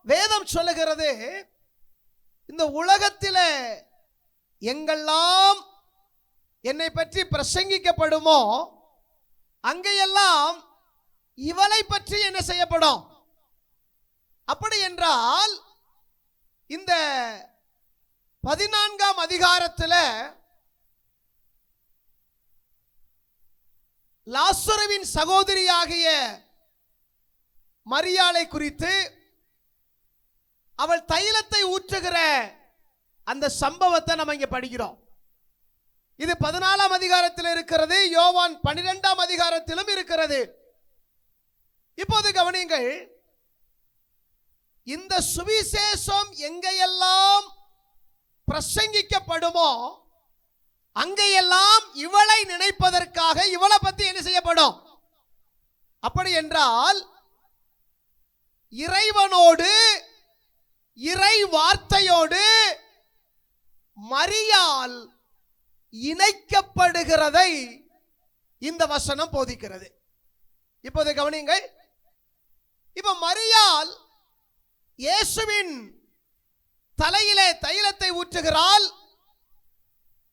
வேதம் சொல்லுகிறது, இந்த உலகத்தில் எங்கெல்லாம் என்னை பற்றி பிரசங்கிக்கப்படுமோ அங்கெல்லாம் இவளை பற்றி என்ன செய்யப்படும். அப்படி என்றால் இந்த 14ஆம் அதிகாரத்தில் லாசருவின் சகோதரியாகிய மரியாளை குறித்து, அவள் தைலத்தை ஊற்றுகிற அந்த சம்பவத்தை நம்ம இங்க படிக்கிறோம். இது 14ஆம் அதிகாரத்தில் இருக்கிறது. யோவான் 12ஆம் அதிகாரத்திலும் இருக்கிறது. இப்போது கவனியுங்கள், இந்த சுவிசேஷம் எங்கெல்லாம் பிரசங்கிக்கப்படுமோ அங்கெல்லாம் இவளை நினைப்பதற்காக இவளை பத்தி என்ன செய்யப்படும். அப்படி என்றால் இறைவனோடு இறை வார்த்தையோடு மரியாள் இணைக்கப்படுகிறதை இந்த வசனம் போதிக்கிறது. இப்போது கவனியுங்கள், இப்ப மரியாள் இயேசுவின் தலையிலே தைலத்தை ஊற்றுகிறாள்.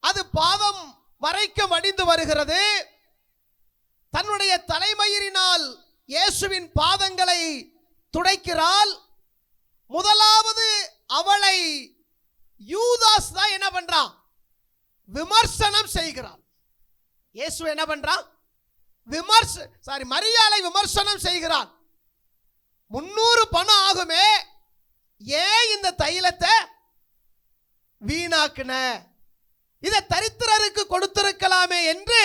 அது பாதம் வரைக்கும் வடிந்து வருகிறது. தன்னுடைய தலைமயிரினால் இயேசுவின் பாதங்களை துடைக்கிறாள். முதலாவது அவளை யூதாஸ் தான் என்ன பண்றான், விமர்சனம் செய்கிறான். இயேசு என்ன பண்றான், மரியாளை விமர்சனம் செய்கிறான். 300 பணம் ஆகுமே, ஏன் இந்த தைலத்தை வீணாக்குன, இதை தரித்திரருக்கு கொடுத்திருக்கலாமே என்று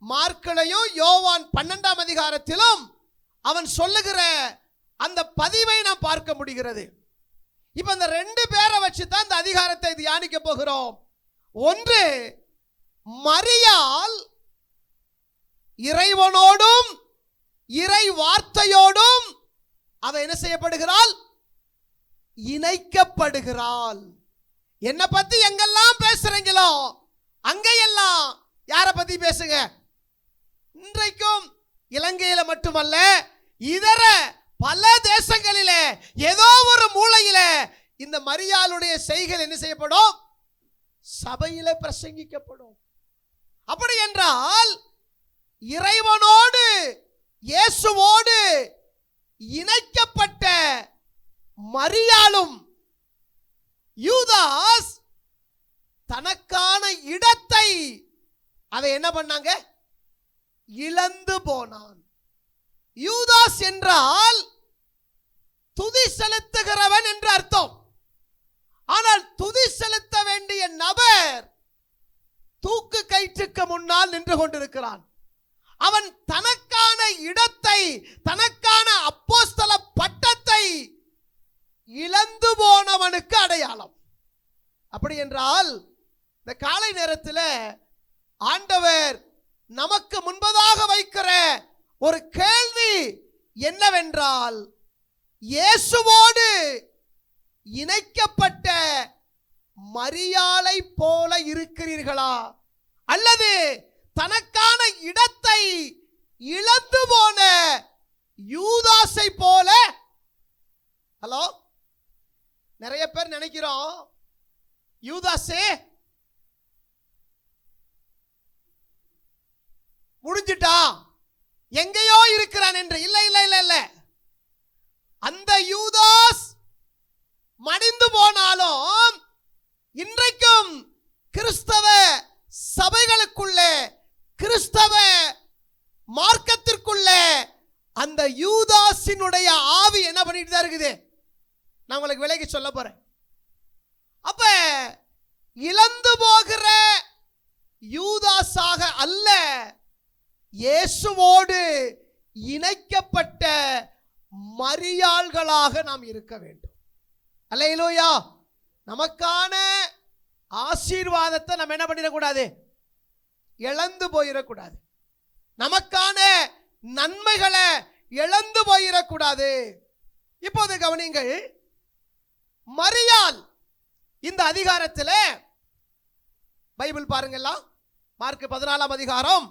மார்க்கிலையும் யோவான் 12ஆம் அதிகாரத்திலும் அவன் சொல்லுகிற அந்த பதிவை நாம் பார்க்க முடிகிறது. இப்ப இந்த 2 பேரை வச்சு தான் இந்த அதிகாரத்தை தியானிக்க போகிறோம். ஒன்று, மரியாள் இறைவனோடும் இறை வார்த்தையோடும் அவ என்ன செய்யப்படுகிறாள், இணைக்கப்படுகிறாள். என்ன பத்தி எங்கெல்லாம் பேசுறீங்களோ அங்கெல்லாம் யாரை பத்தி பேசுங்க. இன்றைக்கும் இலங்கையில மட்டுமல்ல, இதர பல தேசங்களிலே ஏதோ ஒரு மூலையில இந்த மரியாளுடைய செய்கைகள் என்ன செய்யப்படும், சபையில பிரசங்கிக்கப்படும். அப்படி என்றால் இறைவனோடு இயேசுவோடு இணைக்கப்பட்ட மரியாளும் யூதாஸ் தனக்கான இடத்தை அதை என்ன பண்ணாங்க, இழந்து போனான். யூதாஸ் என்றால் துதி செலுத்துகிறவன் என்று அர்த்தம். ஆனால் துதி செலுத்த வேண்டிய நபர் தூக்கு கயிற்றுக்கு முன்னால் நின்று கொண்டிருக்கிறான். அவன் தனக்கான இடத்தை, தனக்கான அப்போஸ்தல பட்டத்தை இழந்து போனவனுக்கு அடையாளம். அப்படி என்றால் இந்த காலை நேரத்தில் ஆண்டவர் நமக்கு முன்பதாக வைக்கிற ஒரு கேள்வி என்னவென்றால், இயேசுவோடு இணைக்கப்பட்ட மரியாளை போல இருக்கிறீர்களா, அல்லது தனக்கான இடத்தை இழந்து போன யூதாஸை போல? ஹலோ, நிறைய பேர் நினைக்கிறோம் யூதாஸே முடிஞ்சிட்டா, எங்கேயோ இருக்கிறான் என்று. இல்லை இல்லை இல்லை இல்லை, அந்த யூதாஸ் மடிந்து போனாலும் இன்றைக்கும் கிறிஸ்தவ சபைகளுக்குள்ளே, கிறிஸ்தவ மார்க்கத்திற்குள்ளே அந்த யூதாஸினுடைய ஆவி என்ன பண்ணிட்டு தான் இருக்குது. நான் உங்களுக்கு விலைக்கு சொல்ல போறேன். அப்ப இழந்து போகிற யூதாஸாக அல்ல, இயேசுவோடு இணைக்கப்பட்ட மரியாள்களாக நாம் இருக்க வேண்டும். அல்லேலூயா. நமக்கான ஆசீர்வாதத்தை நம்ம என்ன பண்ணிடக்கூடாது, இழந்து போயிடக்கூடாது. நமக்கான நன்மைகளை இழந்து போயிடக்கூடாது. இப்போது கவனிங்கள், மரியாள் இந்த அதிகாரத்தில் பைபிள் பாருங்கள்லாம், மார்க் 14ஆம் அதிகாரம்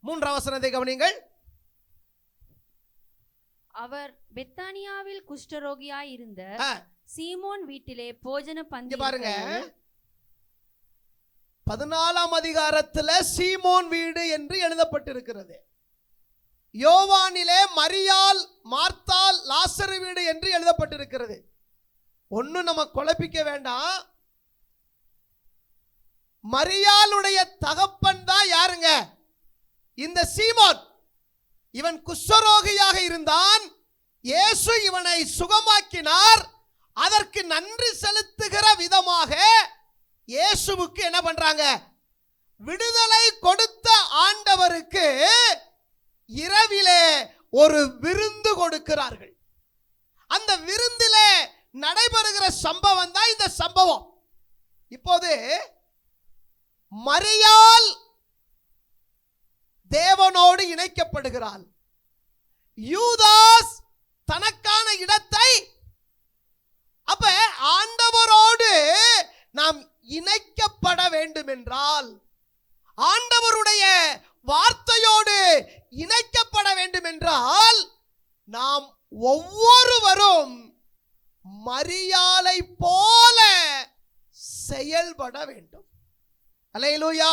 3ஆம் வசனத்தை கவனிங்கள். அவர் பெத்தானியாவில் குஷ்டரோகியாயிருந்த ஆ, சீமோன் வீட்டிலே போஜன இங்க பந்தி பாருங்க 14ஆம் அதிகாரத்துல சீமோன் வீடு என்று எழுதப்பட்டிருக்கிறது. யோவானிலே மரியாள், மார்த்தாள், லாசரு வீடு என்று எழுதப்பட்டிருக்கிறது. ஒன்னும் நம்ம குழப்பிக்க வேண்டாம். மரியாளுடைய தகப்பன் தான் யாருங்க? இந்த சீமோன். இவன் குஷ்டரோகியாக இருந்தான். இயேசு இவனை சுகமாக்கினார். அதற்கு நன்றி செலுத்துகிற விதமாக இயேசுவுக்கு என்ன பண்றாங்க? விடுதலை கொடுத்த ஆண்டவருக்கு இரவிலே ஒரு விருந்து கொடுக்கிறார்கள். அந்த விருந்திலே நடைபெறுகிற சம்பவம் தான் இந்த சம்பவம். இப்போது மரியாள் தேவனோடு இணைக்கப்படுகிறாள். யூதாஸ் தனக்கான இடத்தை, அப்ப ஆண்டவரோடு நாம் இணைக்கப்பட வேண்டும் என்றால், ஆண்டவருடைய வார்த்தையோடு இணைக்கப்பட வேண்டும் என்றால், நாம் ஒவ்வொருவரும் மரியாளை போல செயல்பட வேண்டும். அல்லேலூயா.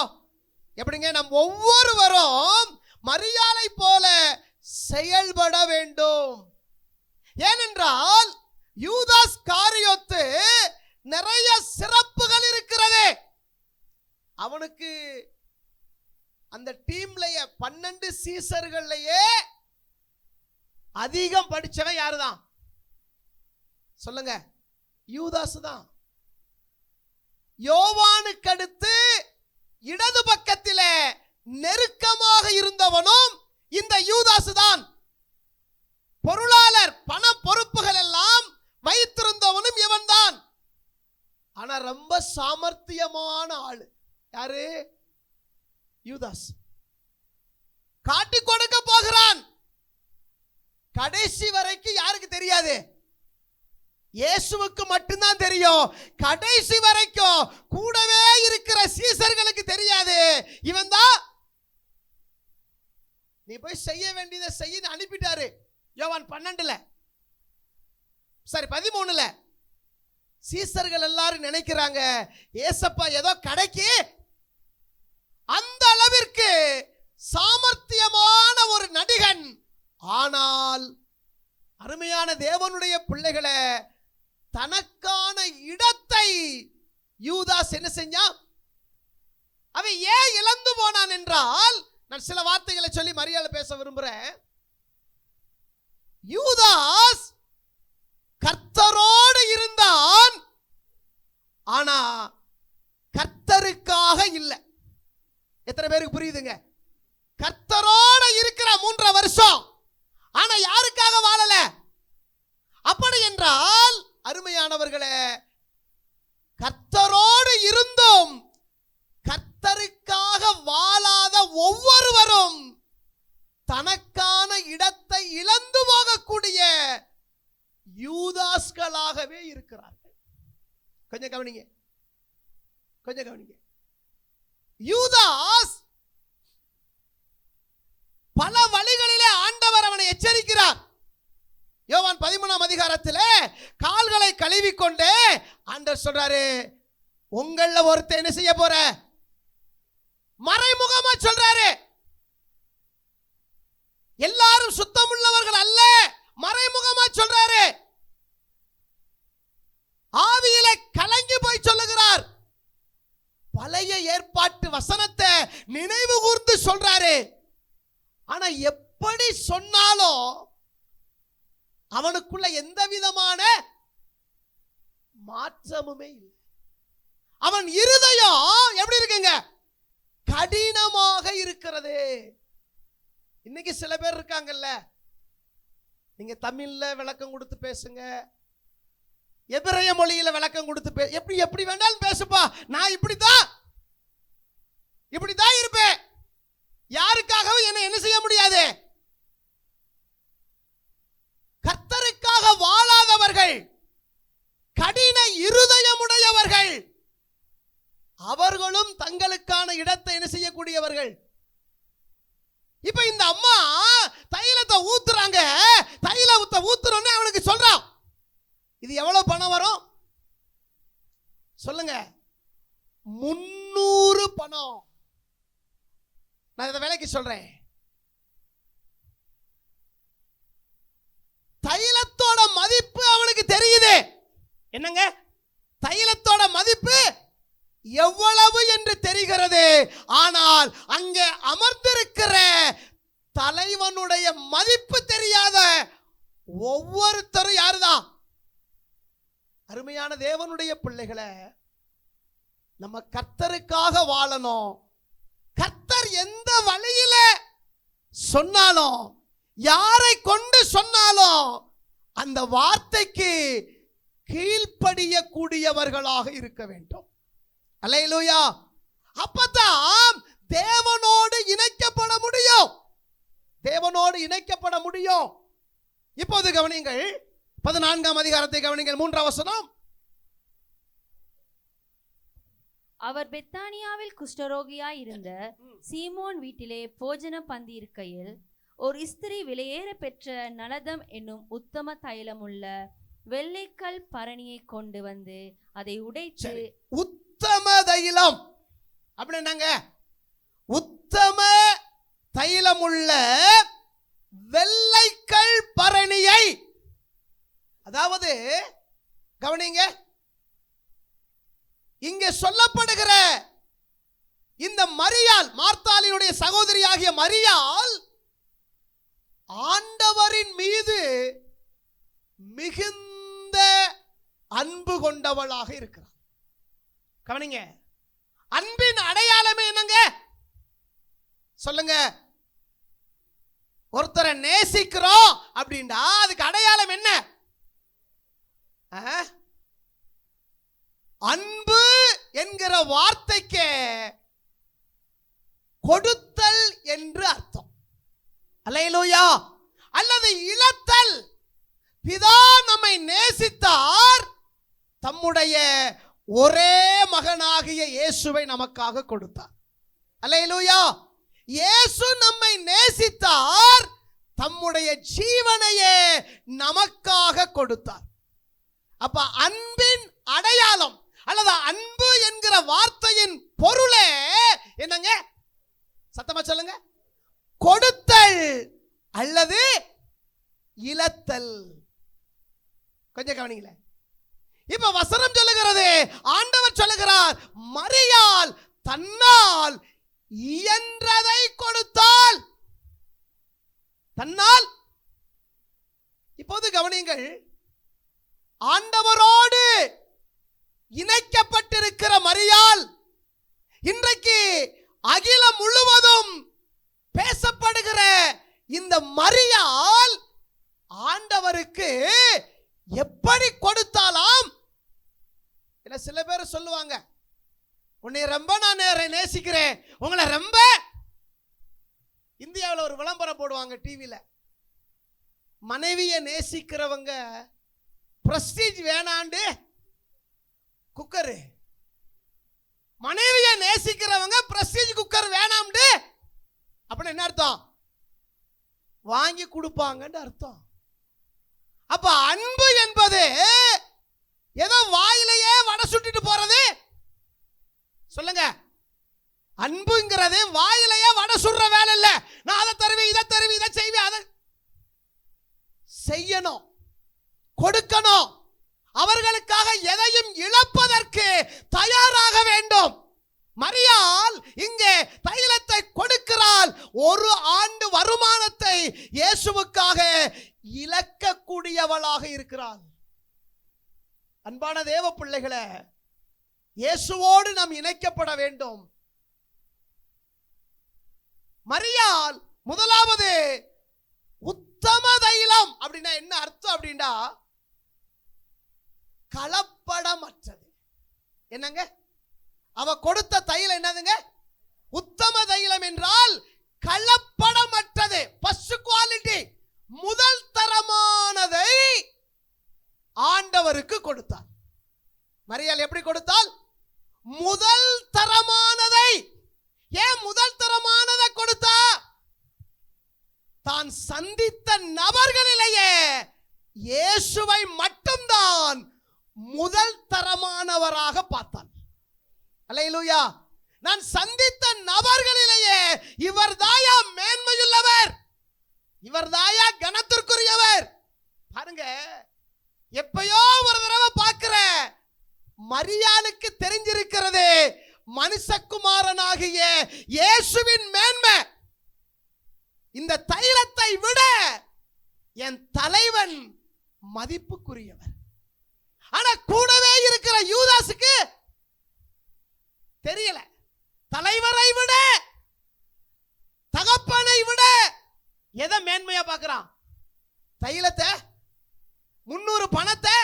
எப்படிங்க? நம் ஒவ்வொருவரும் மரியாளை போல செயல்பட வேண்டும். ஏனென்றால் யூதாஸ் காரியோத்து நிறைய சிறப்புகள் இருக்கிறது. அவனுக்கு அந்த டீம்ல 12 சீசர்கள்லயே அதிகம் படிச்சவன் யாருதான்? சொல்லுங்க. யூதாஸ் தான். யோவானுக்கு அடுத்து இடது பக்கத்திலே நெருக்கமாக இருந்தவனும் இந்த யூதாஸ் தான். பொருளாளர், பண பொறுப்புகள் எல்லாம் வைத்திருந்தவனும் இவன் தான். ஆனா ரொம்ப சாமர்த்தியமான ஆளு யாரு? யூதாஸ். காட்டி கொடுக்க போகிறான். கடைசி வரைக்கும் யாருக்கு தெரியாது? இயேசுவுக்கு மட்டும்தான் தெரியும். கடைசி வரைக்கும் கூடவே இருக்கிற சீசர்களுக்கு தெரியாது. இவன் தான் நீ போய் செய்ய வேண்டியதை செய்ய அனுப்பிட்டாரு. யோவான் 12ல, சரி 13ல சீசர்கள் எல்லாரும் நினைக்கிறாங்க ஏசப்பா ஏதோ கடைக்கு. அந்த அளவிற்கு சாமர்த்தியமான ஒரு நடிகன். ஆனால் அருமையான தேவனுடைய பிள்ளைகளை, தனக்கான இடத்தை யூதாஸ் என்ன செஞ்சான்? அவன் ஏன் இழந்து போனான் என்றால், நான் சில வார்த்தைகளை சொல்லி மரியாதை பேச விரும்புறேன். யூதாஸ் கர்த்தரோடு இருந்தான், ஆனா கர்த்தருக்காக இல்லை. எத்தனை பேருக்கு புரியுதுங்க? கர்த்தரோடு இருக்கிற 3 வருஷம், ஆனா யாருக்காக வாழல? அப்படி என்றால் அருமையானவர்களே, கர்த்தரோடு இருந்தும் கர்த்தருக்காக வாழாத ஒவ்வொருவரும் தனக்கான இடத்தை இழந்து போகக்கூடிய யூதாஸ்களாகவே இருக்கிறார்கள். கொஞ்சம் கவனிங்க, கொஞ்சம் கவனிங்க. யூதாஸ் பல வழிகளிலே ஆண்டவர் அவனை எச்சரிக்கிறார். யோவான் 13ஆம் அதிகாரத்திலே கால்களை கழுவிக்கொண்டே ஆண்டவர் சொல்றாரு, உங்கள ஒருத்தன் என்ன செய்ய போற? மறைமுகமா சொல்றாரு. எல்லாரும் சுத்தமுள்ளவர்கள் அல்ல, மறைமுகமா சொல்றாரு. ஆவியிலே கலங்கி போய் சொல்லுகிறார். பழைய ஏற்பாட்டு வசனத்தை நினைவு கூர்ந்து சொல்றாரு. ஆனா எப்படி சொன்னாலும் அவனுக்குள்ள எந்த விதமான மாற்றமுமே இல்லை. அவன் இருதயம் எப்படி இருக்குங்க? கடினமாக இருக்கிறது. இன்னைக்கு சில பேர் இருக்காங்கல்ல, நீங்க தமிழ்ல விளக்கம் கொடுத்து பேசுங்க, எபிரேய மொழியில விளக்கம் கொடுத்து எப்படி வேண்டாலும் பேசுப்பா, நான் இப்படித்தான் இருப்பேன், யாருக்காகவும் என்ன செய்ய முடியாது. கர்த்தருக்காக வாழாதவர்கள், கடின இருதயமுடையவர்கள், அவர்களும் தங்களுக்கான இடத்தை என்ன செய்யக்கூடியவர்கள். இப்ப இந்த அம்மா தைலத்தை ஊத்துறாங்க. தைலம் காசை ஊத்துறோன்னு அவனுக்கு சொல்றான். இது எவ்வளவு பணம் வரும் சொல்லுங்க? 300 பணம். நான் இதை விலைக்கு சொல்றேன். தைலத்தோட மதிப்பு அவனுக்கு தெரியுது. என்னங்க? தைலத்தோட மதிப்பு எவ்வளவு என்று தெரிகிறது. ஆனால் அங்கே அமர்ந்திருக்கிற தலைவனுடைய மதிப்பு தெரியாத ஒவ்வொருத்தரும் யாருதான்? அருமையான தேவனுடைய பிள்ளைகளை, நம்ம கர்த்தருக்காக வாழணும். கர்த்தர் எந்த வழியில சொன்னாலும், யாரை கொண்டு சொன்னாலும் அந்த வார்த்தைக்கு கீழ்ப்படியக்கூடியவர்களாக இருக்க வேண்டும். அல்லேலூயா. அப்பதான் தேவனோடு இணைக்கப்பட முடியும். தேவனோடு இணைக்கப்பட முடியும். இப்போது கவனிங்கள், 14ஆம் அதிகாரத்தை கவனிங்கள், 3ஆம் வசனம். அவர் பெத்தானியாவில் குஷ்டரோகியாய் இருந்த சீமோன் வீட்டிலே போஜன பந்தி இருக்கையில் ஒரு ஸ்திரீ விலையேற பெற்ற நலதம் என்னும் உத்தம தைலமுள்ள வெள்ளைக்கல் பரணியை கொண்டு வந்து அதை உடைத்து. உத்தம தைலம் அப்படின்னாங்க, உத்தம தைலமுள்ள வெள்ளைக்கல் பரணியை, அதாவது கவனிங்க, இங்கே சொல்லப்படுகிற இந்த மரியாள், மார்த்தாளினுடைய சகோதரியாகிய மரியாள் ஆண்டவரின் மீது மிகுந்த அன்பு கொண்டவளாக இருக்கிறார். கவனிங்க, அன்பின் அடையாளமே என்னங்க சொல்லுங்க? ஒருத்தரை நேசிக்கிறோம் அப்படின்னா அதுக்கு அடையாளம் என்ன? அன்பு என்கிற வார்த்தைக்கு கொடுத்தல் என்று அர்த்தம். அல்லேலூயா. அல்லது இழத்தல். பிதா நம்மை நேசித்தார், தம்முடைய ஒரே மகனாகிய இயேசுவை நமக்காக கொடுத்தார். அல்லேலூயா. இயேசு நம்மை நேசித்தார், தம்முடைய ஜீவனையே நமக்காக கொடுத்தார். அப்ப அன்பின் அடையாளம் அல்லது அன்பு என்கிற வார்த்தையின் பொருளே என்னங்க? சத்தமா சொல்லுங்க. கொடுத்தல் அல்லது இழத்தல். கொஞ்சம் கவனிங்களே. இப்ப வசனம் சொல்லுகிறது, ஆண்டவர் சொல்லுகிறார், மரியாள் தன்னால் இயன்றதை கொடுத்தால். தன்னால். இப்போது கவனிங்கள், ஆண்டவரோடு இணைக்கப்பட்டிருக்கிற மரியாள் இன்றைக்கு அகிலம் முழுவதும் பேசப்படுகிற இந்த மரியாள் ஆண்டவருக்கு எப்படி கொடுத்தாலாம்? சில பேர் சொல்லுவாங்க, உன்னை ரொம்ப நான் நேசிக்கிறேன், உங்களை ரொம்ப. இந்தியாவில் ஒரு விளம்பரம் போடுவாங்க டிவியில, மனைவியை நேசிக்கிறவங்க பிரஸ்டீஜ் வேணாண்டு குக்கர், மனைவியை நேசிக்கிறவங்க பிரஸ்டீஜ் குக்கர் வேணாம்னு. அப்படின்னு என்ன அர்த்தம்? வாங்கி கொடுப்பாங்கன்னு அர்த்தம். அப்ப அன்பு என்பது ஏதோ வாயிலேயே வடை சுட்டிட்டு போறது சொல்லுங்க. அன்புங்கிறது வாயிலேயே வடை சுடுற வேலை இல்ல. நான் அதை தருவேன், இதை தருவேன், இதை செய்வேன், அதை செய்யணும், கொடுக்கணும். அவர்களுக்காக எதையும் இழப்பதற்கு தயாராக வேண்டும். மரியாள் இங்கே தைலத்தை கொடுக்கிறாள். ஒரு ஆண்டு வருமானத்தை இயேசுவுக்காக இழக்கக்கூடியவளாக இருக்கிறாள். அன்பான தேவ பிள்ளைகளே, இயேசுவோடு நாம் இணைக்கப்பட வேண்டும். மரியாள் முதலாவது உத்தம தைலம் அப்படின்னா என்ன அர்த்தம்? அப்படின்னா கலப்படமற்றது. என்னங்க? அவ கொடுத்த தைலம் என்னதுங்க? உத்தம தைலம் என்றால் கலப்படமற்றது, ஃபர்ஸ்ட் குவாலிட்டி, முதல் தரமானதை ஆண்டவருக்கு கொடுத்தார். மரியாள் எப்படி கொடுத்தால்? முதல் தரமானதை. ஏன் முதல் தரமானதை கொடுத்தா? தான் சந்தித்த நபர்களிலேயே இயேசுவை மட்டும்தான் முதல் தரமானவராக பார்த்தாள். அல்லேலூயா. நான் சந்தித்த நபர்களிலேயே இவர் தாயா மேன்மையுள்ளவர், இவர் தாயா கனத்திற்குரியவர். பாருங்க, எப்பயோ ஒரு தடவை பார்க்கிற மரியாளுக்கு தெரிஞ்சிருக்கிறது மனுஷகுமாரனாகிய இயேசுவின் மேன்மை. இந்த தைலத்தை விட என் தலைவன் மதிப்புக்குரியவர். ஆனா கூடவே இருக்கிற யூதாசுக்கு தெரியல. தலைவரை விட, தகப்பனை விட எதை மேன்மையா பார்க்கிறான்? தைலத்தை, 300 பணத்தை.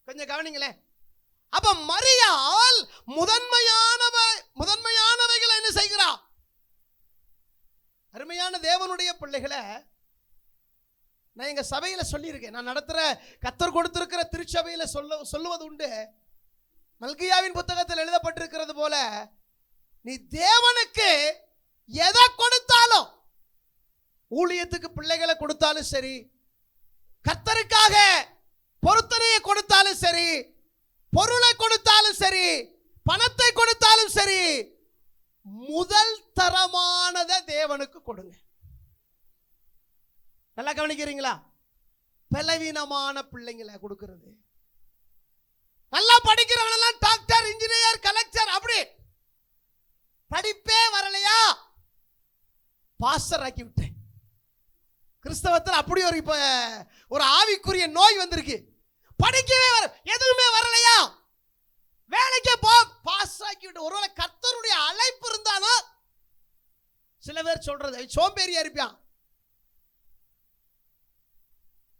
கொஞ்சம் கவனிங்களே. அப்ப மரியாள் முதன்மையானவைகளை என்ன செய்கிறா? அருமையான தேவனுடைய பிள்ளைகளை, நான் எங்க சபையில சொல்லியிருக்கேன், நான் நடத்துற கர்த்தர் கொடுத்திருக்கிற திருச்சபையில சொல்லுவது உண்டு. மல்கியாவின் புத்தகத்தில் எழுதப்பட்டிருக்கிறது போல, நீ தேவனுக்கு எதை கொடுத்தாலும், ஊழியத்துக்கு பிள்ளைகளை கொடுத்தாலும் சரி, கர்த்தருக்காக பொருத்தனையை கொடுத்தாலும் சரி, பொருளை கொடுத்தாலும் சரி, பணத்தை கொடுத்தாலும் சரி, முதல் தரமானதை தேவனுக்கு கொடுங்க. நல்லா கவனிக்கிறீங்களா? பலவீனமான பிள்ளைங்களை கொடுக்கிறது, நல்லா படிக்கிறவனெல்லாம் டாக்டர், இன்ஜினியர், கலெக்டர், அப்படி படிப்பே வரலையா பாஸ்டர் ஆக்கி விட்டேன். கிறிஸ்தவத்தில் அப்படி ஒரு ஆவிக்குரிய நோய் வந்திருக்கு. படிக்கவே எதுவுமே வரலையா வேலைக்கு போ, பாஸ்டர் ஆக்கி விட்டு. ஒருவேளை கர்த்தருடைய அழைப்பு இருந்தாலும் சில பேர் சொல்றது சோம்பேறியா இருப்பான்.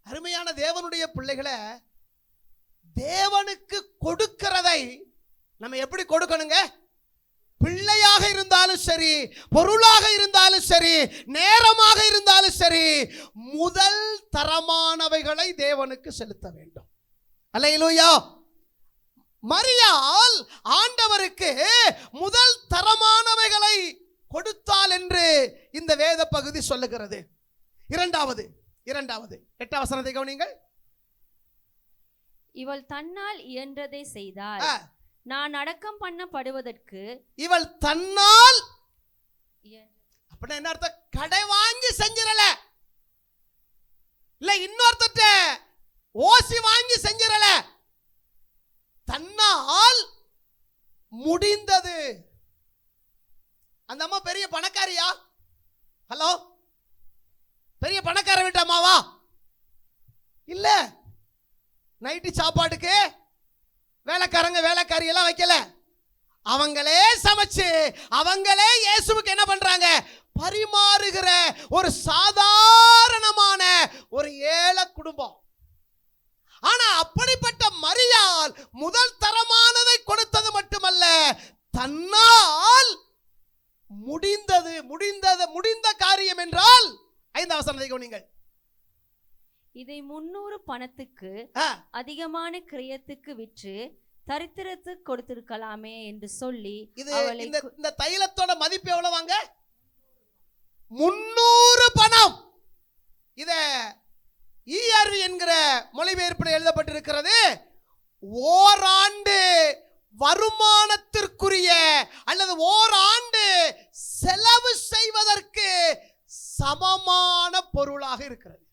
அருமையான தேவனுடைய பிள்ளைகளை, தேவனுக்கு கொடுக்கிறதை நம்ம எப்படி கொடுக்கணுங்க? பிள்ளையாக இருந்தாலும் சரி, பொருளாக இருந்தாலும் சரி, நேரமாக இருந்தாலும் சரி, முதல் தரமானவைகளை தேவனுக்கு செலுத்த வேண்டும். அல்லேலூயா. மரியாள் ஆண்டவருக்கு முதல் தரமானவைகளை கொடுத்தாள் என்று இந்த வேத பகுதி சொல்லுகிறது. இரண்டாவது 8ஆம் வசனத்தை கவனியுங்கள். இவள் தன்னால் இயன்றதை செய்தாள், நான் அடக்கம் பண்ணப்படுவதற்கு. இவள் தன்னால், அப்படின்னா என்ன அர்த்தம்? கடை வாங்கி செஞ்சிரல, இல்ல இன்னொருத்த ஓசி வாங்கி செஞ்சிரல, தன்னால் முடிந்தது. அந்த அம்மா பெரிய பணக்காரியா? ஹலோ, பெரிய பணக்கார வீட்டம்மாவா? இல்ல. நைட்டு சாப்பாட்டுக்கு வேலைக்காரி எல்லாம் வைக்கல, அவங்களே சமைச்சு அவங்களே இயேசுவுக்கு என்ன பண்றாங்க? பரிமாறுகிற ஒரு சாதாரணமான ஒரு ஏழை குடும்பம். ஆனா அப்படிப்பட்ட மரியாள் முதல் தரமானதை கொடுத்தது மட்டுமல்ல, தன்னால் முடிந்த காரியம் என்றால் 5ஆம் வசனத்தை கவனியுங்கள். இதை 300 பணத்துக்கு அதிகமான கிரயத்துக்கு விற்று தரித்திரத்துக்கு கொடுத்திருக்கலாமே என்று சொல்லி, இந்த தைலத்தோட மதிப்பு எவ்வளவாங்க? 300 பணம். இத ERV என்கிற மொழிபெயர்ப்பில் எழுதப்பட்டிருக்கிறது. ஓராண்டு வருமானத்திற்குரிய அல்லது ஓராண்டு செலவு செய்வதற்கு சமமான பொருளாக இருக்கிறது.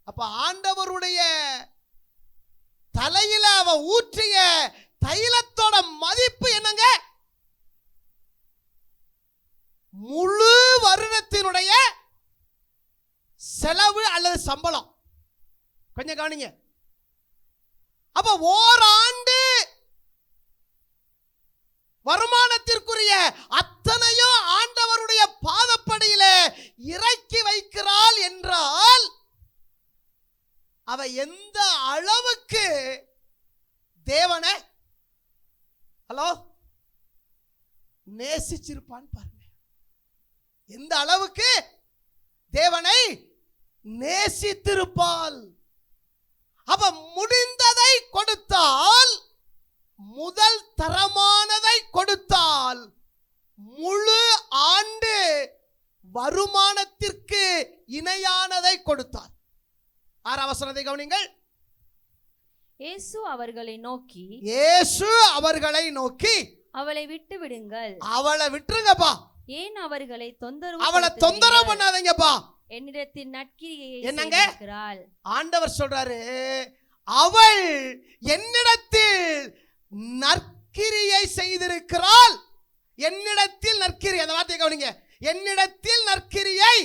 அப்ப ஆண்டவருடைய தலையில அவ ஊற்றிய தைலத்தோட மதிப்பு என்னங்க? முழு வருடத்தினுடைய செலவு அல்லது சம்பளம். கொஞ்சம் கவனிங்க. அப்ப ஓராண்டு வருமானத்திற்குரிய அத்தனையும் ஆண்டவருடைய பாதப்படியில இறக்கி வைக்கிறாள் என்றால், அவ எந்த அளவுக்கு தேவனை நேசிச்சிருப்பான்னு பாருங்க. எந்த அளவுக்கு தேவனை நேசித்திருப்பாள். அவ முடிந்ததை கொடுத்தால், முதல் தரமானதை கொடுத்தால், முழு ஆண்டு வருமானத்திற்கு இணையானதை கொடுத்தாள். 6ஆம் வசனத்தை கவனிங்கள். இயேசு அவர்களை நோக்கி அவளை விட்டு விடுங்கள். அவளை விட்டுருங்கப்பா. ஏன் அவர்களை அவளை தொந்தரவு பண்ணாதீங்கப்பா. என்னிடத்தில் நற்கிரியை என்னங்க செய்திருக்கிறாள். ஆண்டவர் சொல்றாரு, அவள் என்னிடத்தில் நற்கிரியை செய்திருக்கிறாள். என்னிடத்தில் நற்கிரி, அந்த வார்த்தையை கவனிங்க. என்னிடத்தில் நற்கிரியை.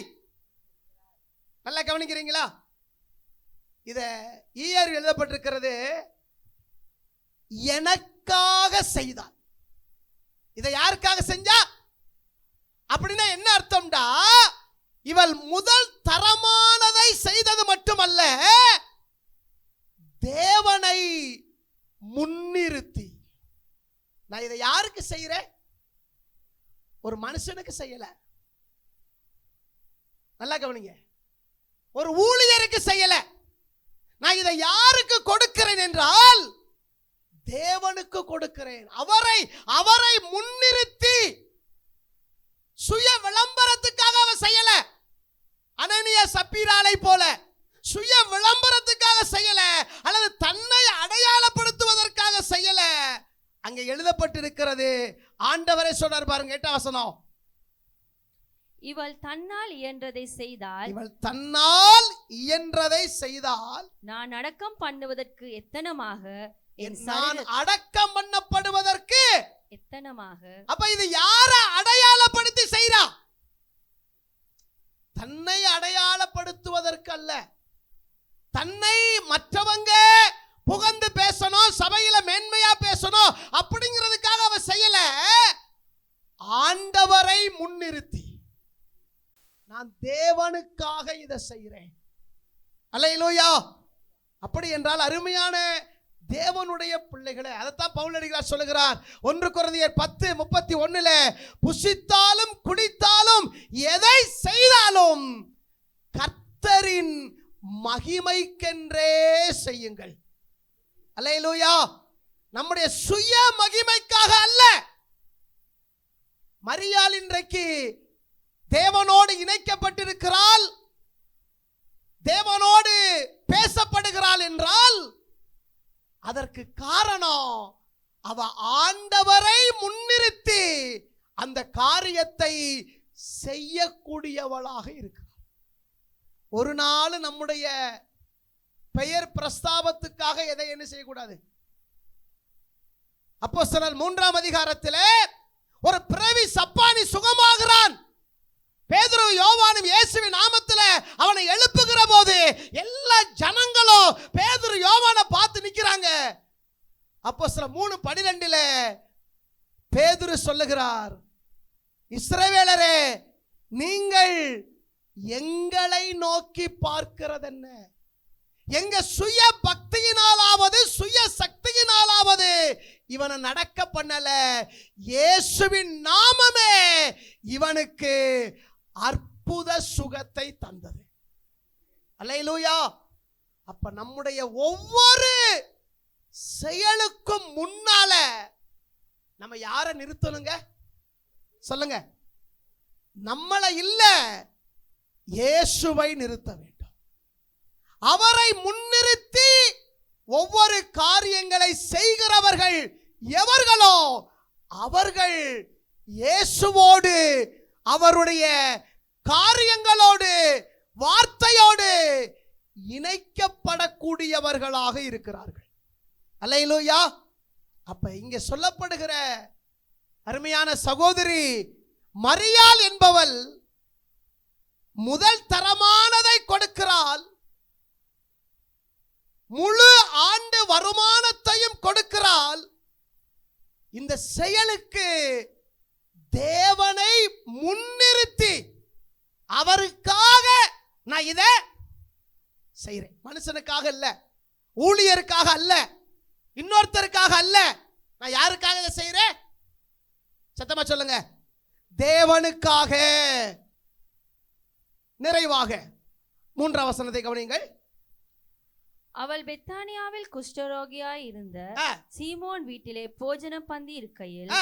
நல்லா கவனிக்கிறீங்களா? இத ஈயர் எழுதப்பட்டிருக்கிறது, எனக்காக செய்தார். இதை யாருக்காக செஞ்சா அப்படின்னா என்ன அர்த்தம்டா? இவள் முதல் தரமானதை செய்தது மட்டுமல்ல, தேவனை முன்னிறுத்தி. நான் இதை யாருக்கு செய்யறேன்? ஒரு மனுஷனுக்கு செய்யல. நல்லா கவனிங்க. ஒரு ஊழியருக்கு செய்யல. நான் இதை யாருக்கு கொடுக்கிறேன் என்றால் தேவனுக்கு கொடுக்கிறேன். அவரை முன்னிறுத்தி. சுய விளம்பரத்துக்காக அவ செய்யல. அனனியா சப்பீராளை போல சுய விளம்பரத்துக்காக செய்யல, அல்லது தன்னை அடையாளப்படுத்துவதற்காக செய்யல. அங்கே எழுதப்பட்டிருக்கிறது, ஆண்டவரே சொல்றார் பாருங்க, 8ஆம் வசனம். இவள் தன்னால் இயன்றதை செய்தால் நான் அடக்கம் பண்ணுவதற்கு எத்தனமாக நான் அடக்கம் பண்ணப்படுவதற்கு எத்தனமாக. அப்ப இது யார அடையாளப்படுத்தி செய்றா? தன்னை அடையாளப்படுத்துவதற்கு அல்ல. தன்னை மற்றவங்க புகழ்ந்து பேசணும், சபையில மேன்மையா பேசணும் அப்படிங்கிறதுக்காக அவ செய்யல. ஆண்டவரை முன்னிறுத்தி, நான் தேவனுக்காக இதை செய்கிறேன். அல்லேலூயா. அப்படி என்றால் அருமையான தேவனுடைய பிள்ளைகளே, அதைத்தான் பவுலடிகளார் சொல்லுகிறார் 1 கொரிந்தியர் 10:31, புசித்தாலும் குடித்தாலும் எதை செய்தாலும் கர்த்தரின் மகிமைக்கென்றே செய்யுங்கள். அல்லேலூயா. நம்முடைய சுய மகிமைக்காக அல்ல. மரியாள் இன்றைக்கு தேவனோடு இணைக்கப்பட்டிருக்கிறாள், தேவனோடு பேசப்படுகிறாள் என்றால் அதற்கு காரணம் அவ ஆண்டவரை முன்னிறுத்தி அந்த காரியத்தை செய்யக்கூடியவளாக இருக்கிறார். ஒரு நாள் நம்முடைய பெயர் பிரஸ்தாபத்துக்காக எதை என்ன செய்யக்கூடாது? அப்போஸ்தலர் 3ஆம் அதிகாரத்திலே ஒரு பிறவி சப்பானி சுகமாகிறான். பேதுரு யோவானும் இயேசுவின் நாமத்தில் அவனை எழுப்புகிற போது எல்லா ஜனங்களும் பேதுரு யோவானை பார்த்து நிக்கிறாங்க. அப்போஸ்தலர் 3:12 பேதுரு சொல்லுகிறார், இஸ்ரவேலரே, நீங்கள் எங்களை நோக்கி பார்க்கிறதென்ன? எங்க சுய பக்தியினாலாவது சுய சக்தியினாலாவது இவனை நடக்க பண்ணல, இயேசுவின் நாமமே இவனுக்கு அற்புத சுகத்தை தந்தது. அல்லேலூயா. அப்ப நம்முடைய ஒவ்வொரு செயலுக்கும் முன்னால நம்ம யாரை நிறுத்தணுங்க? சொல்லுங்க. நம்மளை இல்ல, இயேசுவை நிறுத்த வேண்டும். அவரை முன்னிறுத்தி ஒவ்வொரு காரியங்களை செய்கிறவர்கள் எவர்களோ அவர்கள் இயேசுவோடு, அவருடைய காரியங்களோடு, வார்த்தையோடு இணைக்கப்படக்கூடியவர்களாக இருக்கிறார்கள். அல்லேலூயா. அப்ப இங்க சொல்லப்படுகிற அருமையான சகோதரி மரியாள் என்பவள் முதல் தரமானதை கொடுக்கிறாள், முழு ஆண்டு வருமானத்தையும் கொடுக்கிறாள். இந்த செயலுக்கு தேவனை முன்னிறுத்தி அவருக்காக நான் இதை செய்றேன். மனுஷனுக்காக இல்ல, ஊழியருக்காக அல்ல, இன்னொருத்தருக்காக அல்ல. நான் யாருக்காக இதை செய்றேன்? சத்தமா சொல்லுங்க. தேவனுக்காக. நிறைவாக 3ஆம் வசனத்தை கவனியுங்கள். அவள் பெத்தானியாவில் குஷ்டரோகியாய் இருந்த சீமோன் வீட்டிலே போஜன பந்தி இருக்கையில்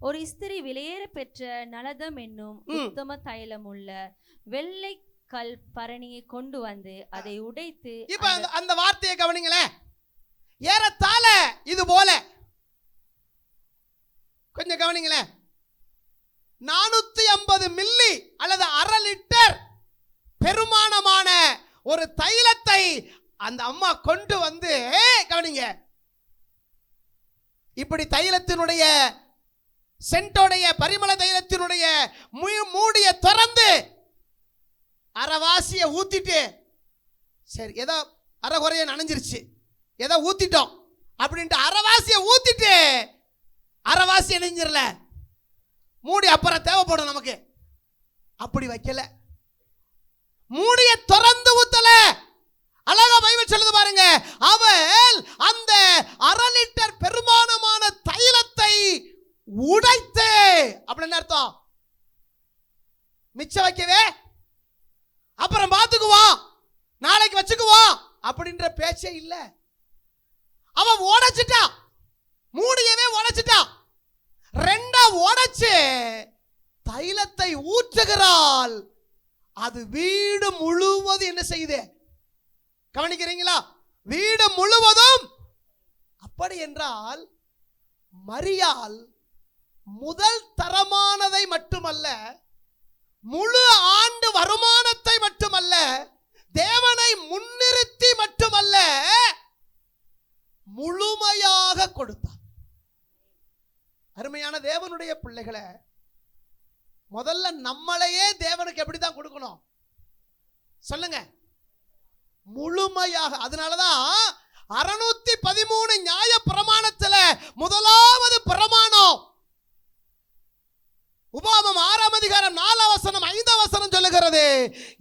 ஒரு ஸ்திரீ விலையேற பெற்ற நலதம் என்னும் உத்தம தைலம் உள்ள வெள்ளை கல் பரணியை கொண்டு வந்து அதை உடைத்து. இப்ப அந்த வார்த்தையை கவனிங்களேன். ஏறத்தாழ இது போல கொஞ்சம் கவனிங்களேன். 450 மில்லி அல்லது 1/2 லிட்டர் பெருமானமான ஒரு தைலத்தை அந்த அம்மா கொண்டு வந்து, கவனிங்க, இப்படி தைலத்தினுடைய சென்டோடைய பரிமள தைலத்தினுடைய மூடிய திறந்து அரைவாசிய ஊத்திட்டு, சரி ஏதோ அரைகுறைய நனைஞ்சிருச்சு, ஏதோ ஊத்திட்டோம் அப்படின்ட்டு அரைவாசிய ஊத்திட்டு, அரைவாசி நெஞ்சிரல மூடி அப்புறம் தேவைப்படும் நமக்கு, அப்படி வைக்கல, மூடிய திறந்து ஊத்தல. அழகா பைபிள் சொல்லுது பாருங்க, அவள் அந்த 1/2 லிட்டர் பெருமானமான தைலத்தை உடைத்து, அப்படின்னு அர்த்தம், மிச்சம் வைக்கவே அப்புறம் பார்த்துக்குவோம் நாளைக்கு வச்சுக்குவோம் அப்படின்ற பேச்சே இல்ல. அவ உடைச்சிட்டா, மூடியவே உடைச்சிட்டா, ரெண்டா உடைச்சு தைலத்தை ஊற்றுகிறாள். அது வீடு முழுவதும் என்ன செய்யுது, கவனிக்கிறீங்களா? வீடு முழுவதும். அப்படி என்றால் மரியாள் முதல் தரமானதை மட்டுமல்ல, முழு ஆண்டு வருமானத்தை மட்டுமல்ல, தேவனை முன்னிறுத்தி மட்டுமல்ல, முழுமையாக கொடுத்தார். அருமையான தேவனுடைய பிள்ளைகளை, முதல்ல நம்மளையே தேவனுக்கு எப்படிதான் கொடுக்கணும் சொல்லுங்க, முழுமையாக. அதனாலதான் 613 நியாய பிரமாணத்துல முதலாவது பிரமாணம் உபாகமம் 6ஆம் அதிகாரம் 4ஆம் வசனம் 5ஆம் வசனம் சொல்லுகிறது,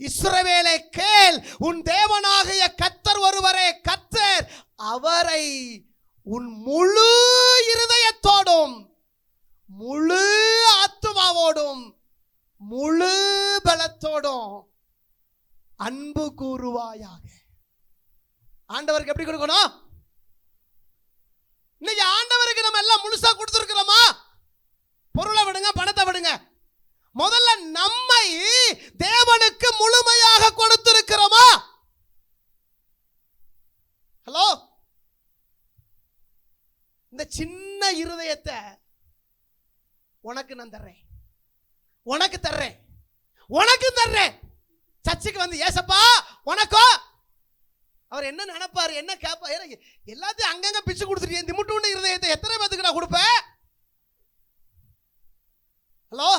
இஸ்ரவேலே கேள், உன் தேவனாகிய கர்த்தர் ஒருவரே கர்த்தர், அவரை உன் முழு இருதயத்தோடும் முழு ஆத்துமாவோடும் முழு பலத்தோடும் அன்பு கூறுவாயாக. ஆண்டவருக்கு எப்படி கொடுக்கணும்? இன்னைக்கு ஆண்டவருக்கு நம்ம எல்லாம் முழுசா கொடுத்திருக்கிறோமா? பொருளை விடுங்க, பணத்தை விடுங்க, முதல்ல நம்மை தேவனுக்கு முழுமையாக கொடுத்திருக்கிறோமா? ஹலோ, இந்த சின்ன இருதயத்தை உனக்கு நான் தர்றேன், உனக்கு தர்றேன், உனக்கு தர்றேன். சர்ச்சுக்கு வந்து ஏசப்பா உனக்கோ, அவர் என்ன நினைப்பாரு, என்ன கேட்பாரு, எல்லாத்தையும் அங்கங்க பிச்சு கொடுத்துட்டு இந்த முட்டு இருதயத்தை எத்தனை பேத்துக்கு நான் கொடுப்பேன்? ஹலோ,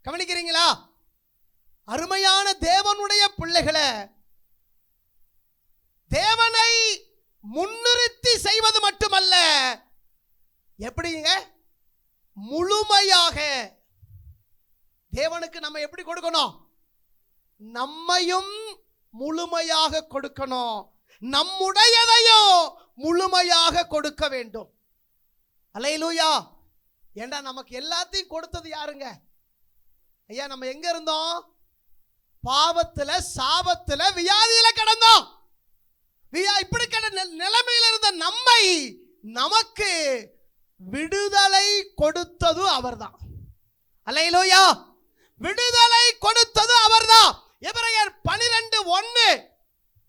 கவனிக்கிறீங்களா? அருமையான தேவனுடைய பிள்ளைகளை, தேவனை முன்னிறுத்தி செய்வது மட்டுமல்ல, எப்படிங்க முழுமையாக தேவனுக்கு நம்ம எப்படி கொடுக்கணும்? நம்மையும் முழுமையாக கொடுக்கணும், நம்முடையதையும் முழுமையாக கொடுக்க வேண்டும். அல்லேலூயா. ஏண்டா நமக்கு எல்லாத்தையும் கொடுத்தது யாருங்க? ஐயா, நம்ம எங்க இருந்தோம்? பாவத்துல, சாபத்துல, வியாதியில கிடந்தோம். இப்படி நிலைமையில இருந்த நம்மை நமக்கு விடுதலை கொடுத்தது அவர்தான். அல்லேலூயா. விடுதலை கொடுத்தது அவர்தான். எபிரேயர் 12:1,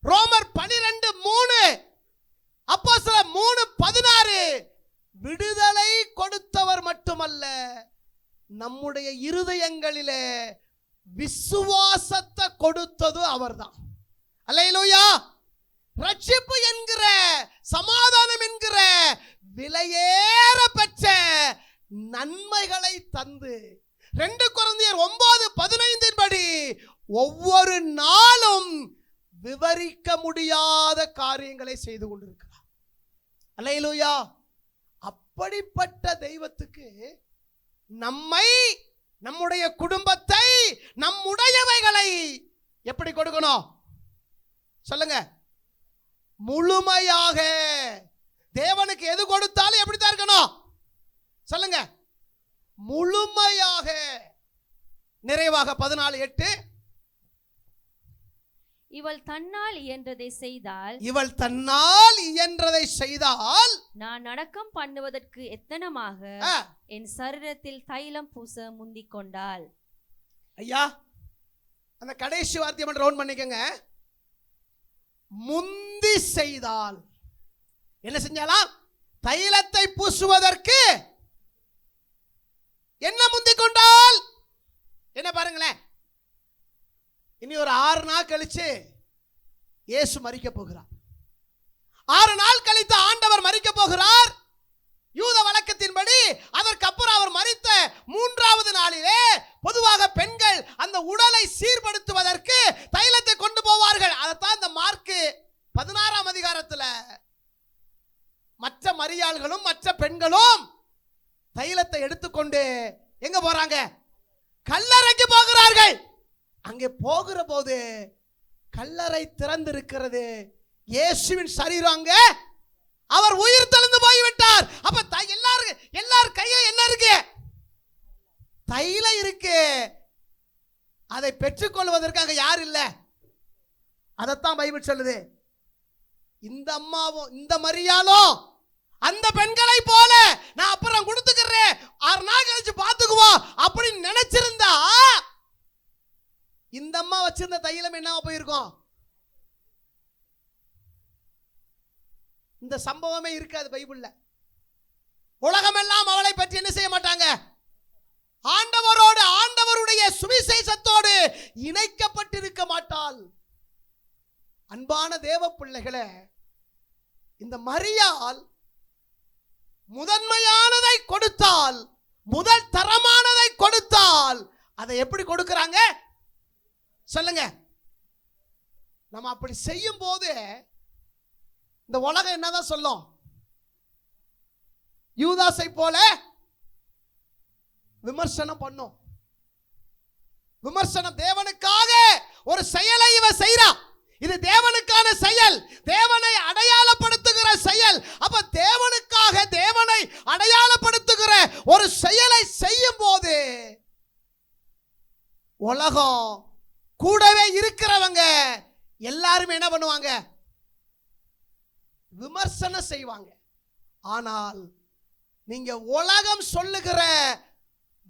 ரோமர் 12:3, அப்போஸ்தலர் 3:16. விடுதலை கொடுத்தவர் மட்டுமல்ல, நம்முடைய இருதயங்களிலே விசுவாசத்தை கொடுத்தது அவர்தான். அல்லேலூயா. ரட்சிப்பு என்கிற, சமாதானம் என்கிற விலையேற பெற்ற நன்மைகளை தந்து 2 கொரிந்தியர் 9:15 படி ஒவ்வொரு நாளும் விவரிக்க முடியாத காரியங்களை செய்து கொண்டிருக்கிறார். அல்லேலூயா. அப்படிப்பட்ட தெய்வத்துக்கு நம்மை, நம்முடைய குடும்பத்தை, நம்முடையவைகளை எப்படி கொடுக்கணும் சொல்லுங்க? முழுமையாக. தேவனுக்கு எது கொடுத்தாலும் எப்படித்தான் இருக்கணும் சொல்லுங்க? முழுமையாக, நிறைவாக. 14:8, இவள் தன்னால் இயன்றதை செய்தால், இவள் தன்னால் இயன்றதை செய்தால், நான் அடக்கம் பண்ணுவதற்கு எத்தனமாக என் சரீரத்தில் தைலம் பூச முந்திக் கொண்டாள். ஐயா, அந்த கடைசி வார்த்தையை மட்டும் ரவுண்ட் பண்ணிக்கங்க. முந்தி செய்தால் என்ன செஞ்சாலாம்? தைலத்தை பூசுவதற்கு என்ன முந்தி கொண்டால் என்ன பாருங்களேன். இனி ஒரு 6 நாள் கழிச்சு இயேசு மரிக்க போகிறார். 6 நாள் கழித்து ஆண்டவர் மரிக்க போகிறார். யூத வழக்கத்தின்படி அதற்கப்புறம் அவர் மரித்த 3வது நாளிலே பொதுவாக பெண்கள் அந்த உடலை சீர்படுத்துவதற்கு தைலத்தை கொண்டு போவார்கள். அதைத்தான் இந்த மார்க்கு 16ஆம் அதிகாரத்தில் மற்ற மரியாள்களும் மற்ற பெண்களும் தைலத்தை எடுத்துக்கொண்டு எங்க போறாங்க? கல்லறைக்கு போகிறார்கள். அங்கே போகிற போது கல்லறை திறந்திருக்கிறது. இயேசுவின் சரீரம் அங்க, அவர் உயிர் தெழுந்து போய்விட்டார். அப்ப எல்லார் கையில என்ன இருக்கு? தைலம் இருக்கு. அதை பெற்றுக்கொள்வதற்காக யார் இல்ல? அதைத்தான் பைபிள் சொல்லுது. இந்த அம்மாவும் இந்த மரியாளும் அந்த பெண்களை போல நான் அப்புறம் கொடுத்துக்கிறேன், 6 நாள் கழிச்சு பார்த்துக்குவோம் அப்படின்னு நினைச்சிருந்தா இந்த அம்மா வச்சிருந்த தைலம் என்ன போயிருக்கும்? இந்த சம்பவமே இருக்காது பைபிள்ல. உலகமெல்லாம் அவளை பற்றி என்ன செய்ய மாட்டாங்க? ஆண்டவரோடு ஆண்டவருடைய சுவிசேஷத்தோடு இணைக்கப்பட்டிருக்க மாட்டாள். அன்பான தேவ பிள்ளைகளே, இந்த மரியாள் முதன்மையானதை கொடுத்தால், முதல் தரமானதை கொடுத்தால், அதை எப்படி கொடுக்கறாங்க சொல்லுங்க? நம்ம அப்படி செய்யும் போது இந்த உலகம் என்னதான் சொல்லும்? யூதாசை போல விமர்சனம் பண்ணும். விமர்சனம். தேவனுக்காக ஒரு செயலை இவ செய்றா, இது தேவனுக்கான செயல், தேவனை அடையாளப்படுத்துகிற செயல். அப்ப தேவனுக்காக தேவனை அடையாளப்படுத்துகிற ஒரு செயலை செய்யும் போது உலகம் கூடவே இருக்கிறவங்க எல்லாரும் என்ன பண்ணுவாங்க? விமர்சனம் செய்வாங்க. ஆனால் நீங்க உலகம் சொல்லுகிற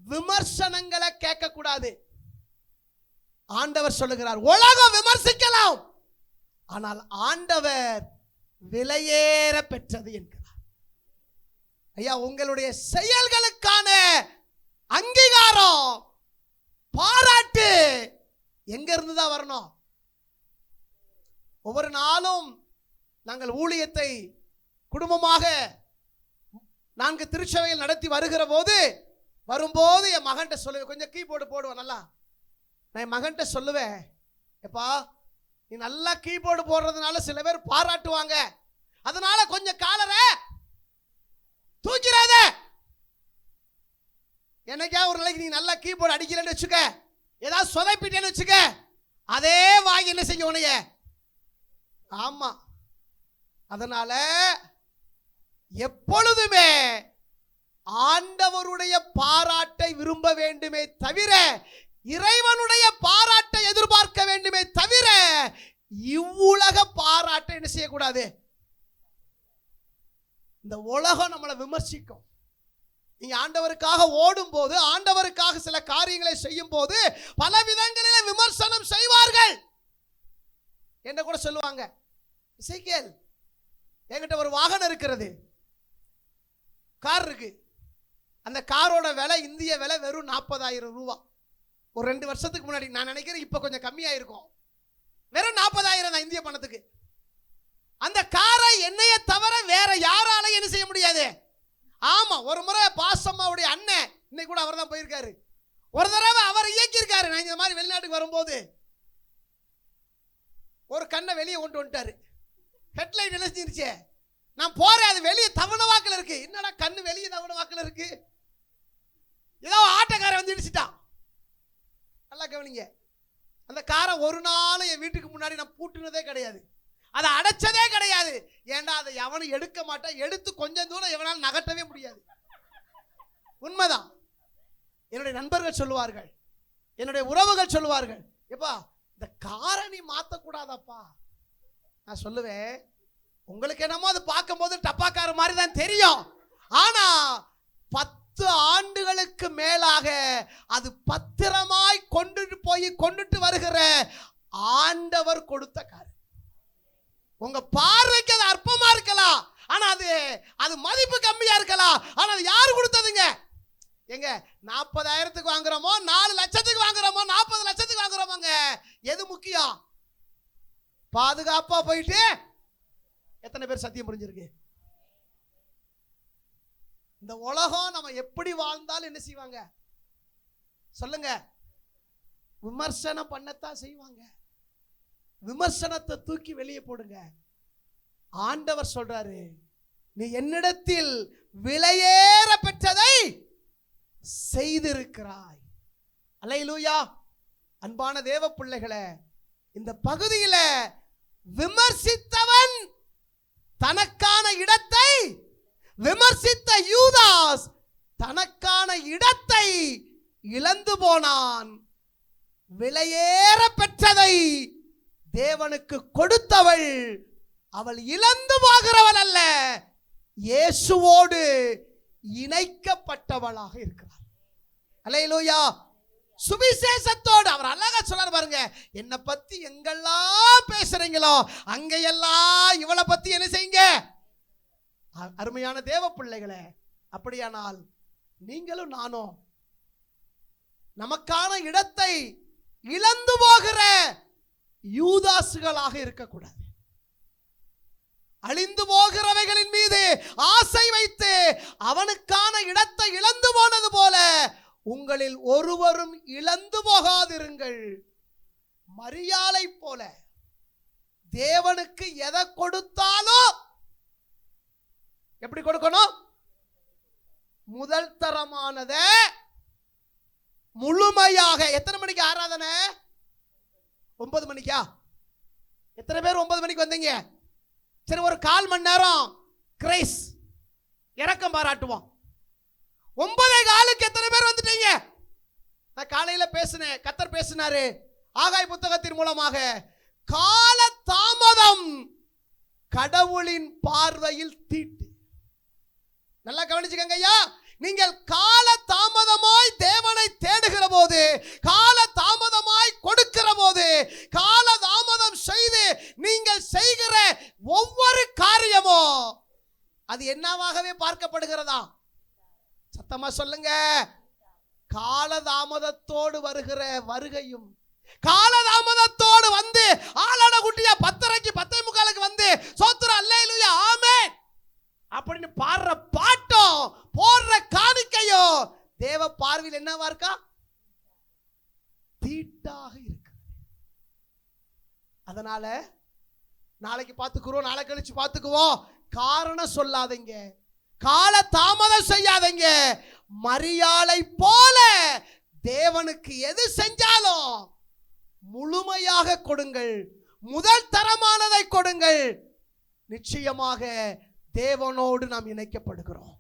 விமர்சனங்களை கேட்க கூடாது. ஆண்டவர் சொல்லுகிறார், உலகம் விமர்சிக்கலாம், ஆனால் ஆண்டவர் விலையேற பெற்றது என்கிறார். ஐயா, உங்களுடைய செயல்களுக்கான அங்கீகாரம், பாராட்டு எங்க இருந்து தான் வரணும்? ஒவ்வொரு நாளும் நாங்கள் ஊழியத்தை குடும்பமாக 4 திருச்சபையில் நடத்தி வரும்போது என் மகன்கிட்ட சொல்லுவேன், கொஞ்சம் கீபோர்டு போடுவேன் நல்லா. நான் என் மகன்கிட்ட சொல்லுவேன், எப்பா நீ நல்லா கீபோர்டு போடுறதுனால சில பேர் பாராட்டுவாங்க, அதனால கொஞ்சம் காலரை தூக்கிறாத. என்னைக்கா ஒரு நாளைக்கு நீ நல்லா கீபோர்டு அடிக்கலன்னு வச்சுக்க, ஏதாவது சொதைப்பிட்டேன்னு வச்சுக்க, அதே வாங்கி என்ன செய்ய உனைய? ஆமா. அதனால எப்பொழுதுமே ஆண்டவருடைய பாராட்டை விரும்ப வேண்டுமே தவிர, இறைவனுடைய பாராட்டை எதிர்பார்க்க வேண்டுமே தவிர, இவ்வுலக பாராட்டை என்ன செய்யக்கூடாது? இந்த உலகம் நம்மளை விமர்சிக்கும். நீங்க ஆண்டவருக்காக ஓடும் போது, ஆண்டவருக்காக சில காரியங்களை செய்யும் போது பல விதங்களில் விமர்சனம் செய்வார்கள். என்ன கூட சொல்லுவாங்க, இசைக்கேல் என்கிட்ட ஒரு வாகனம் இருக்கிறது, கார் இருக்கு, அந்த காரோட விலை இந்திய விலை வெறும் 40,000 ரூபா. ஒரு 2 வருஷத்துக்கு முன்னாடி, நான் நினைக்கிறேன் இப்ப கொஞ்சம் கம்மியா இருக்கும், வெறும் 40,000 தான் இந்திய பணத்துக்கு. அந்த காரை என்னைய தவிர வேற யாராலையும் என்ன செய்ய முடியாது. ஆமா, ஒரு முறை பாசம்மாவுடைய அண்ணன், இன்னைக்கு கூட அவர் தான் போயிருக்காரு, ஒரு தடவை அவர் இயக்கியிருக்காரு. நான் இந்த மாதிரி வெளிநாட்டுக்கு வரும்போது ஒரு கண்ணை வெளியே கொண்டு வந்துட்டாரு, ஹெட்லைட் என்ன செஞ்சிருச்சு, நான் போறேன், அது வெளியே தவண வாக்கில் இருக்கு. என்னடா கண்ணு வெளியே தவண வாக்கில் இருக்கு, ஏதோ ஆட்டக்காரன் வந்து இடிச்சிட்டான். நல்லா கவனிங்க, அந்த காரை ஒரு நாள் என் வீட்டுக்கு முன்னாடி நான் பூட்டுனதே கிடையாது, அதை அடைச்சதே கிடையாது. ஏண்டா அதை எவனும் எடுக்க மாட்டான், எடுத்து கொஞ்சம் தூரம் எவனால் நகட்டவே முடியாது. உண்மைதான். என்னுடைய நண்பர்கள் சொல்லுவார்கள், என்னுடைய உறவுகள் சொல்லுவார்கள், எப்பா இந்த காரை நீ மாற்றக்கூடாதப்பா. நான் சொல்லுவேன், உங்களுக்கு என்னமோ அது பார்க்கும் போது டப்பாக்கார மாதிரி தான் தெரியும், ஆனா 10 ஆண்டுகளுக்கு மேலாக அது பத்திரமாய் கொண்டுட்டு வருகிற ஆண்டவர் கொடுத்த காரியம். உங்க பார்வைக்கு அது அற்பமா இருக்கலாம், ஆனா அது மதிப்பு கம்மியா இருக்கலாம், ஆனா அது யாரு கொடுத்ததுங்க? எங்க 40,000க்கு வாங்குறோமோ, 4 லட்சத்துக்கு வாங்குறோமோ, 40 லட்சத்துக்கு வாங்குறோமோங்க, எது முக்கியம்? பாதுகாப்பா போயிட்டு எத்தனை பேர் சத்தியம் புரிஞ்சிருக்கு? இந்த உலகம் நம்ம எப்படி வாழ்ந்தாலும் என்ன செய்வாங்க சொல்லுங்க? விமர்சனம் பண்ணத்தான் செய்வாங்க. விமர்சனத்தை தூக்கி வெளியே போடுங்க. ஆண்டவர் சொல்றாரு, நீ என்னிடத்தில் விலையேற பெற்றதை செய்திருக்கிறாய். அல்லேலூயா. அன்பான தேவ பிள்ளைகளே, இந்த பகுதியில விமர்சித்தவன் தனக்கான இடத்தை, விமர்சித்த யூதாஸ் தனக்கான இடத்தை இழந்து போனான். விலையேற பெற்றதை தேவனுக்கு கொடுத்தவள் அவள் இழந்து போகிறவள் அல்ல, இயேசுவோடு இணைக்கப்பட்டவளாக இருக்கிறார். அல்லேலூயா. சுவிசேஷத்தோடு அவர் அழகா சொல்றார் பாருங்க, என்னை பத்தி எங்கெல்லாம் பேசுறீங்களோ அங்கெல்லாம் இவளை பத்தி என்ன செய்யுங்க. அருமையான தேவ பிள்ளைகளே, அப்படியானால் நீங்களும் நானும் நமக்கான இடத்தை இழந்து போகிற யூதாசுகளாக இருக்கக்கூடாது. அழிந்து போகிறவைகளின் மீது ஆசை வைத்து அவனுக்கான இடத்தை இழந்து போனது போல உங்களில் ஒருவரும் இழந்து போகாதிருங்கள். மரியாளை போல தேவனுக்கு எதை கொடுத்தாலும் எப்படி கொடுக்கணும்? முதல் தரமானத முழுமையாக. எத்தனை மணிக்கு ஆராதனை? 9 மணிக்கா? எத்தனை பேர் 9 மணிக்கு வந்தீங்க? சரி, ஒரு 1/4 மணி நேரம் கிரைஸ் இரக்கம் பாராட்டுவோம். 9:15 எத்தனை பேர் வந்துட்டீங்க? நான் காலையில பேசினேன், கர்த்தர் பேசினாரு ஆகாய் புத்தகத்தின் மூலமாக. கால தாமதம் கடவுளின் பார்வையில் தீட்டு. நல்லா கவனிச்சுக்கங்க ஐயா. நீங்கள் கால தாமதமாய் தேவனை தேடுகிற போது, கால தாமதமாய் கொடுக்கிற போது, கால தாமதம் செய்து நீங்கள் செய்கிற ஒவ்வொரு காரியமும் அது என்னவாகவே பார்க்கப்படுகிறதா? சத்தமா சொல்லுங்க. காலதாமதத்தோடு வருகிற வருகையும், காலதாமதத்தோடு வந்து ஆளாட குட்டியா 10:30 10:45 வந்து சோத்திரம் அல்லேலூயா ஆமென் அப்படின்னு பாடுற பாட்டும் போடுற காணிக்கையோ தேவ பார்வையில் என்னவா இருக்கா? தீட்டாக இருக்கு. அதனால நாளைக்கு பார்த்துக்குறோம், நாளை கழிச்சு பார்த்துக்குவோம் காரணம் சொல்லாதீங்க, கால தாமதம் செய்யாதீங்க. மரியாளை போல தேவனுக்கு எது செஞ்சாலும் முழுமையாக கொடுங்கள், முதல் தரமானதை கொடுங்கள். நிச்சயமாக தேவனோடு நாம் இணைக்கப்படுகிறோம்.